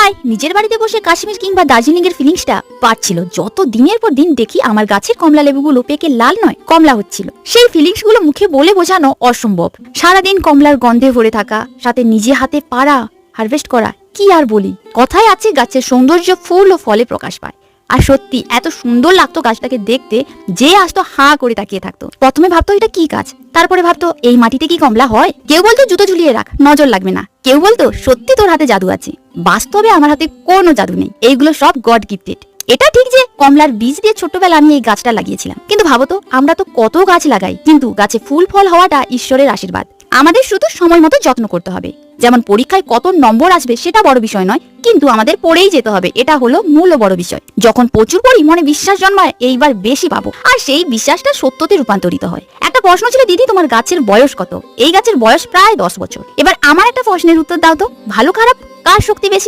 তাই নিজের বাড়িতে বসে কাশ্মীর কিংবা দার্জিলিং এর ফিলিংসটা পাচ্ছিল। যত দিনের পর দিন দেখি আমার গাছের কমলা লেবুগুলো পেকে লাল নয় কমলা হচ্ছিল, সেই ফিলিংস গুলো মুখে বলে বোঝানো অসম্ভব। সারাদিন কমলার গন্ধে ভরে থাকা, সাথে নিজে হাতে পাড়া হারভেস্ট করা, কি আর বলি। কথায় আছে গাছের সৌন্দর্য ফুল ও ফলে প্রকাশ পায়। আর সত্যি এত সুন্দর লাগতো গাছটাকে দেখতে, যে আসতো হাঁ করে তাকিয়ে থাকতো। প্রথমে ভাবতো এটা কি গাছ, তারপরে ভাবতো এই মাটিতে কি কমলা হয়। কেউ বলতো জুতো ঝুলিয়ে রাখ, নজর লাগবে না। কেউ বলতো সত্যি তোর হাতে জাদু আছে। বাস্তবে আমার হাতে কোনো জাদু নেই, এইগুলো সব গড গিফটেড। এটা ঠিক যে কমলার বীজ দিয়ে ছোটবেলা আমি এই গাছটা লাগিয়েছিলাম, কিন্তু ভাবতো আমরা তো কত গাছ লাগাই, কিন্তু গাছে ফুল ফল হওয়াটা ঈশ্বরের আশীর্বাদ। আমাদের শুধু সময় মতো যত্ন করতে হবে। যেমন পরীক্ষায় কত নম্বর আসবে সেটা বড় বিষয় নয়, কিন্তু আমাদের পড়েই যেতে হবে, এটা হলো মূল বড় বিষয়। যখন প্রচুর পড়ি মনে বিশ্বাস জন্মায় এইবার বেশি পাবো, আর সেই বিশ্বাসটা সত্যতে রূপান্তরিত হয়। একটা প্রশ্ন ছিল, দিদি তোমার গাছের বয়স কত? এই গাছের বয়স প্রায় 10 বছর। এবার আমার একটা প্রশ্নের উত্তর দাও তো, ভালো খারাপ কার শক্তি বেশি?